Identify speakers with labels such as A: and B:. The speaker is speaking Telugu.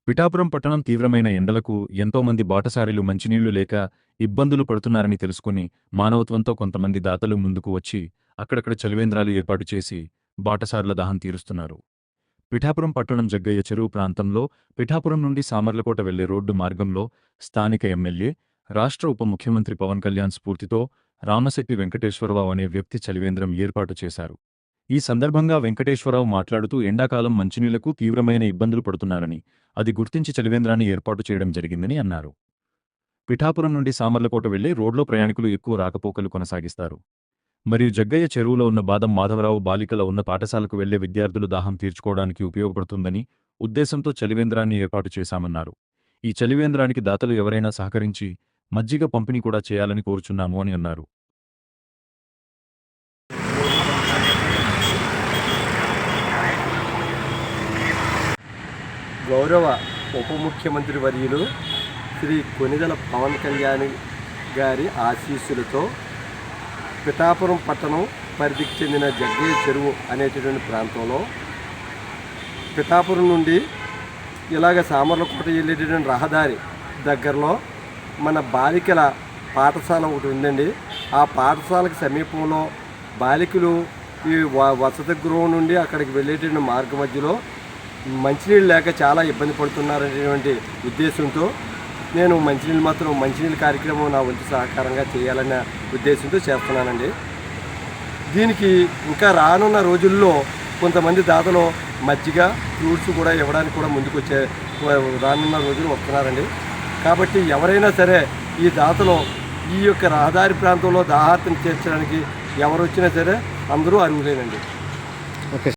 A: పిఠాపురం పట్టణం తీవ్రమైన ఎండలకు ఎంతోమంది బాటసారులు మంచినీళ్లు లేక ఇబ్బందులు పడుతున్నారని తెలుసుకుని మానవత్వంతో కొంతమంది దాతలు ముందుకు వచ్చి అక్కడక్కడ చలివేంద్రాలు ఏర్పాటు చేసి బాటసారుల దాహం తీరుస్తున్నారు. పిఠాపురం పట్టణం జగ్గయ్య చెరువు ప్రాంతంలో పిఠాపురం నుండి సామర్లకోట వెళ్లే రోడ్డు మార్గంలో స్థానిక ఎమ్మెల్యే, రాష్ట్ర ఉప ముఖ్యమంత్రి పవన్ కళ్యాణ్ స్ఫూర్తితో రామశెట్టి వెంకటేశ్వరరావు అనే వ్యక్తి చలివేంద్రం ఏర్పాటు చేశారు. ఈ సందర్భంగా వెంకటేశ్వరరావు మాట్లాడుతూ ఎండాకాలం మంచినీళ్లకు తీవ్రమైన ఇబ్బందులు పడుతున్నారని, అది గుర్తించి చలివేంద్రాన్ని ఏర్పాటు చేయడం జరిగిందని అన్నారు. పిఠాపురం నుండి సామర్లకోట వెళ్లే రోడ్లో ప్రయాణికులు ఎక్కువ రాకపోకలు కొనసాగిస్తారు. మరియు జగ్గయ్య చెరువులో ఉన్న బాదం మాధవరావు బాలికల ఉన్న పాఠశాలకు వెళ్లే విద్యార్థులు దాహం తీర్చుకోవడానికి ఉపయోగపడుతుందని ఉద్దేశంతో చలివేంద్రాన్ని ఏర్పాటు చేశామన్నారు. ఈ చలివేంద్రానికి దాతలు ఎవరైనా సహకరించి మజ్జిగ పంపిణీ కూడా చేయాలని కోరుచున్నాము అని అన్నారు.
B: గౌరవ ఉప ముఖ్యమంత్రి వర్యులు శ్రీ కొనిదెల పవన్ కళ్యాణ్ గారి ఆశీస్సులతో పిఠాపురం పట్టణం పరిధికి చెందిన జగ్గయ్య చెరువు అనేటటువంటి ప్రాంతంలో పిఠాపురం నుండి ఇలాగ సామర్లకోట వెళ్ళేటటువంటి రహదారి దగ్గరలో మన బాలికల పాఠశాల ఒకటి ఉందండి. ఆ పాఠశాలకు సమీపంలో బాలికలు ఈ వసతి గృహం నుండి అక్కడికి వెళ్ళేటువంటి మార్గ మధ్యలో మంచినీళ్ళు లేక చాలా ఇబ్బంది పడుతున్నారనేటువంటి ఉద్దేశంతో నేను మంచినీళ్ళ కార్యక్రమం నా వంతు సహకారంగా చేయాలన్న ఉద్దేశంతో చేస్తున్నానండి. దీనికి ఇంకా రానున్న రోజుల్లో కొంతమంది దాతలు మజ్జిగ, ఫ్రూట్స్ కూడా ఇవ్వడానికి కూడా ముందుకు వచ్చే రానున్న రోజులు వస్తున్నారండి. కాబట్టి ఎవరైనా సరే ఈ దాతలు ఈ యొక్క రహదారి ప్రాంతంలో దాహార్తిని తీర్చడానికి ఎవరు వచ్చినా సరే అందరూ అర్హులేనండి.
C: ఓకే.